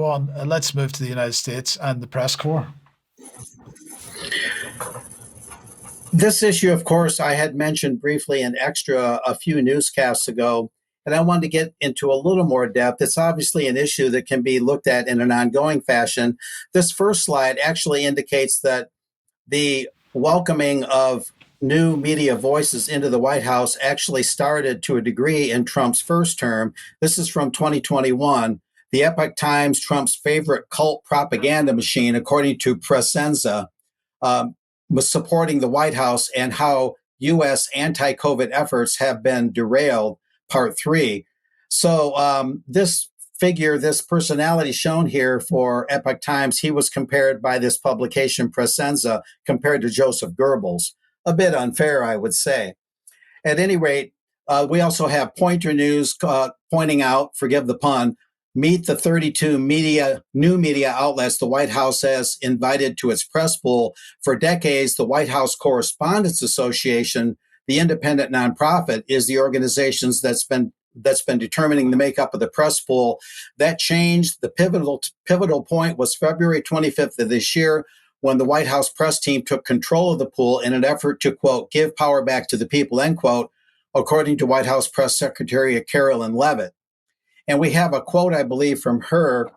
go on. Let's move to the United States and the press corps. This issue, of course, I had mentioned briefly in Extra a few newscasts ago, and I wanted to get into a little more depth. It's obviously an issue that can be looked at in an ongoing fashion. This first slide actually indicates that the welcoming of new media voices into the White House actually started to a degree in Trump's first term. This is from 2021. The Epoch Times, Trump's favorite cult propaganda machine, according to Pressenza, was supporting the White House and how U.S. anti-COVID efforts have been derailed, part 3. So this figure, this personality shown here for Epoch Times, he was compared by this publication, Pressenza, compared to Joseph Goebbels. A bit unfair, I would say. At any rate, we also have Poynter News pointing out, forgive the pun, meet the 32 new media outlets the White House has invited to its press pool. For decades, the White House Correspondents Association, the independent nonprofit, is the organization that's been determining the makeup of the press pool. That changed. The pivotal point was February 25th of this year, when the White House press team took control of the pool in an effort to, quote, give power back to the people, end quote, according to White House Press Secretary Carolyn Leavitt. And we have a quote, I believe, from her.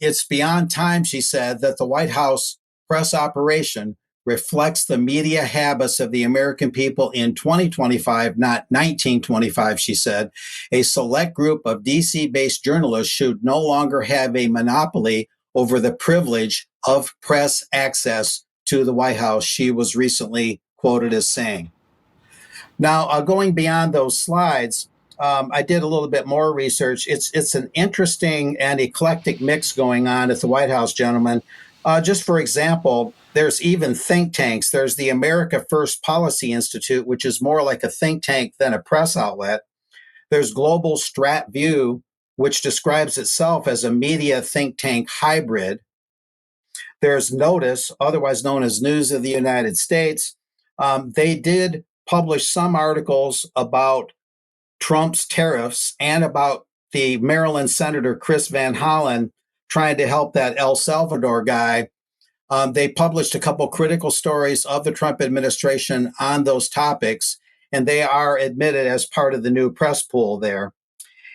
It's beyond time, she said, that the White House press operation reflects the media habits of the American people in 2025, not 1925, she said. A select group of DC-based journalists should no longer have a monopoly over the privilege of press access to the White House, she was recently quoted as saying. Now, going beyond those slides, I did a little bit more research. It's an interesting and eclectic mix going on at the White House, gentlemen. Just for example, there's even think tanks. There's the America First Policy Institute, which is more like a think tank than a press outlet. There's Global Strat View, which describes itself as a media think tank hybrid. There's Notice, otherwise known as News of the United States. They did publish some articles about Trump's tariffs and about the Maryland Senator Chris Van Hollen trying to help that El Salvador guy. They published a couple critical stories of the Trump administration on those topics, and they are admitted as part of the new press pool there,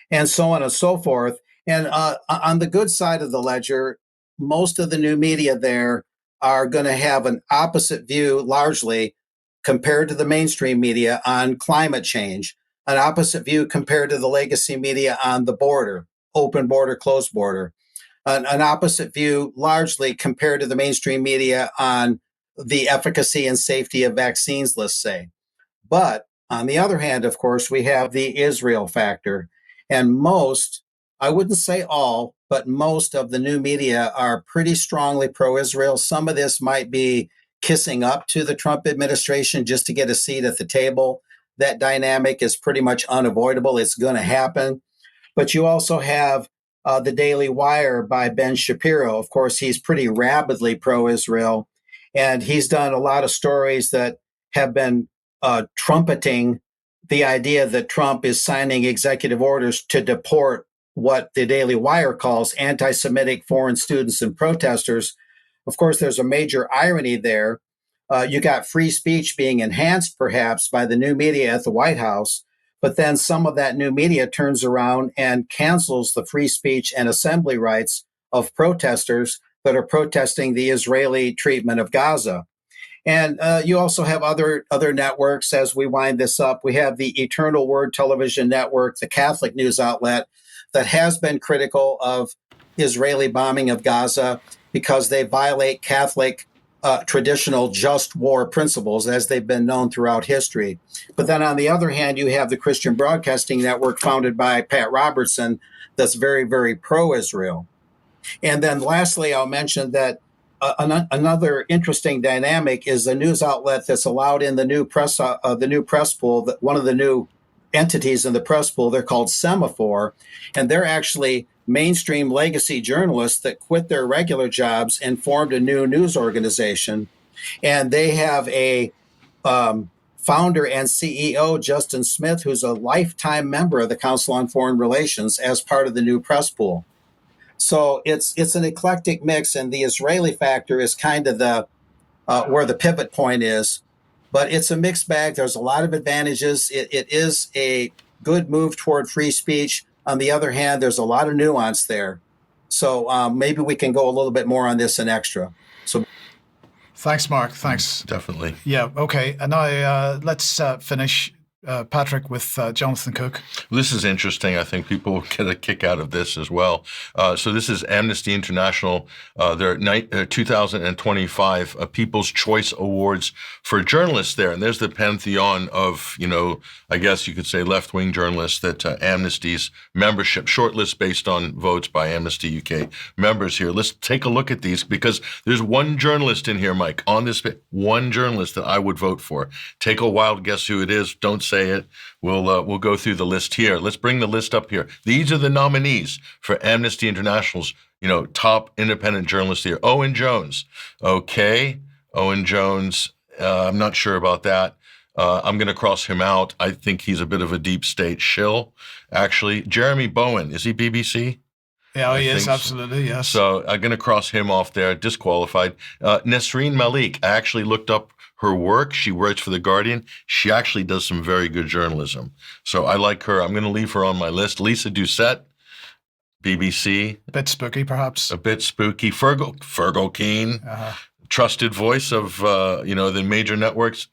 and so on and so forth. And on the good side of the ledger, most of the new media there are going to have an opposite view, largely, compared to the mainstream media on climate change, an opposite view compared to the legacy media on the border, open border, closed border, an opposite view largely compared to the mainstream media on the efficacy and safety of vaccines, let's say. But on the other hand, of course, we have the Israel factor. And most, I wouldn't say all, but most of the new media are pretty strongly pro-Israel. Some of this might be kissing up to the Trump administration just to get a seat at the table. That dynamic is pretty much unavoidable. It's going to happen. But you also have the Daily Wire by Ben Shapiro. Of course, he's pretty rabidly pro-Israel, and he's done a lot of stories that have been trumpeting the idea that Trump is signing executive orders to deport what the Daily Wire calls anti-Semitic foreign students and protesters. Of course, there's a major irony there. You got free speech being enhanced, perhaps, by the new media at the White House, but then some of that new media turns around and cancels the free speech and assembly rights of protesters that are protesting the Israeli treatment of Gaza. And you also have other networks. As we wind this up, we have the Eternal Word Television Network, the Catholic news outlet, that has been critical of Israeli bombing of Gaza because they violate Catholic traditional just war principles as they've been known throughout history. But then on the other hand, you have the Christian Broadcasting Network founded by Pat Robertson that's very, very pro-Israel. And then lastly, I'll mention that another interesting dynamic is the news outlet that's allowed in the new press pool, that one of the new entities in the press pool, they're called Semaphore, and they're actually mainstream legacy journalists that quit their regular jobs and formed a new news organization. And they have a founder and CEO, Justin Smith, who's a lifetime member of the Council on Foreign Relations as part of the new press pool. So it's an eclectic mix, and the Israeli factor is kind of the where the pivot point is. But it's a mixed bag. There's a lot of advantages. It is a good move toward free speech. On the other hand, there's a lot of nuance there. So maybe we can go a little bit more on this in extra. So Thanks, Mark. Thanks. Definitely. Yeah. Okay. And now let's finish, Patrick, with Jonathan Cook. This is interesting. I think people will get a kick out of this as well. So this is Amnesty International, their 2025 People's Choice Awards for journalists there. And there's the pantheon of, I guess you could say left-wing journalists that Amnesty's membership shortlist based on votes by Amnesty UK members here. Let's take a look at these because there's one journalist in here, Mike, on this, one journalist that I would vote for. Take a wild guess who it is. Don't say it. We'll go through the list here. Let's bring the list up here. These are the nominees for Amnesty International's, top independent journalists here. Owen Jones. Okay. Owen Jones. I'm not sure about that. I'm going to cross him out. I think he's a bit of a deep state shill, actually. Jeremy Bowen. Is he BBC? Yeah, he is, absolutely, yes. So I'm going to cross him off there, disqualified. Nesreen Malik. I actually looked up her work. She writes for The Guardian. She actually does some very good journalism. So I like her. I'm going to leave her on my list. Lisa Doucette, BBC. A bit spooky, perhaps. A bit spooky. Fergal Keane, trusted voice of, the major networks.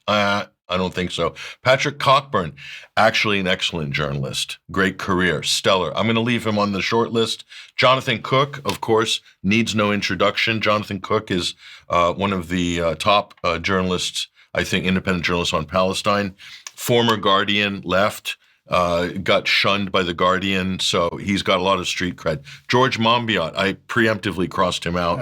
I don't think so. Patrick Cockburn, actually an excellent journalist. Great career, stellar. I'm going to leave him on the short list. Jonathan Cook, of course, needs no introduction. Jonathan Cook is one of the top journalists, I think, independent journalists on Palestine. Former Guardian, left. Got shunned by The Guardian, so he's got a lot of street cred. George Monbiot, I preemptively crossed him out,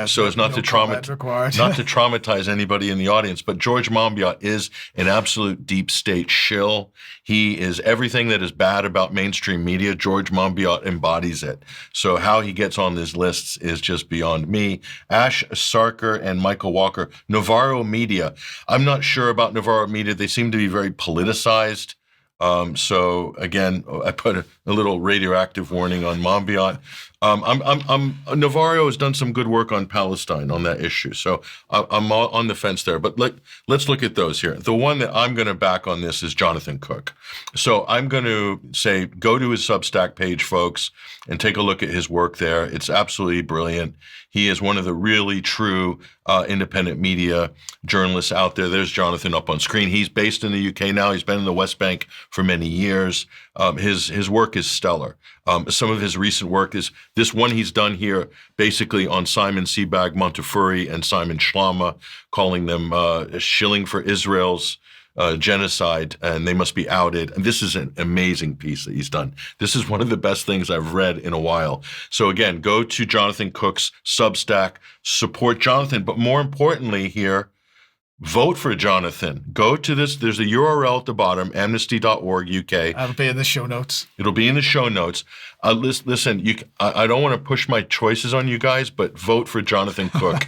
so as not to traumatize anybody in the audience. But George Monbiot is an absolute deep state shill. He is everything that is bad about mainstream media. George Monbiot embodies it. So how he gets on these lists is just beyond me. Ash Sarkar and Michael Walker. Navarro Media. I'm not sure about Navarro Media. They seem to be very politicized. So again, I put a little radioactive warning on Monbiot. Navarro has done some good work on Palestine on that issue. So I'm on the fence there, but let's look at those here. The one that I'm going to back on this is Jonathan Cook. So I'm going to say, go to his Substack page, folks, and take a look at his work there. It's absolutely brilliant. He is one of the really true independent media journalists out there. There's Jonathan up on screen. He's based in the UK now. He's been in the West Bank for many years. His work is stellar. Some of his recent work is this one he's done here, basically on Simon Sebag Montefiore and Simon Schlama, calling them shilling for Israel's genocide, and they must be outed. And this is an amazing piece that he's done. This is one of the best things I've read in a while. So again, go to Jonathan Cook's Substack, support Jonathan, but more importantly here, vote for Jonathan. Go to this. There's a URL at the bottom, amnesty.org UK. It'll be in the show notes. It'll be in the show notes. Listen, I don't want to push my choices on you guys, but vote for Jonathan Cook.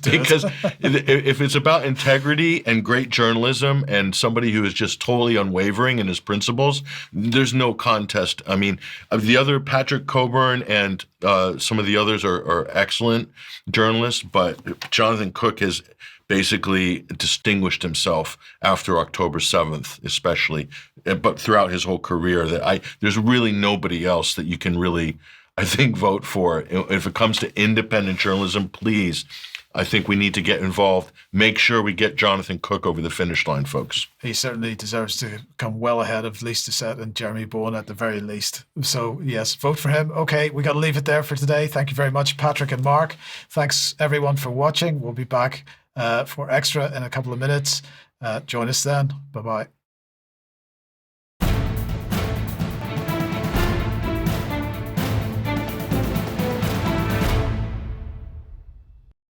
Because if it's about integrity and great journalism and somebody who is just totally unwavering in his principles, there's no contest. I mean, the other Patrick Cockburn and some of the others are excellent journalists, but Jonathan Cook has basically distinguished himself after October 7th, especially, but throughout his whole career. There's really nobody else that you can really, I think, vote for. If it comes to independent journalism, please, I think we need to get involved. Make sure we get Jonathan Cook over the finish line, folks. He certainly deserves to come well ahead of Lisa Doucette and Jeremy Bowen at the very least. So yes, vote for him. Okay, we got to leave it there for today. Thank you very much, Patrick and Mark. Thanks everyone for watching. We'll be back for extra in a couple of minutes. Join us then. Bye-bye.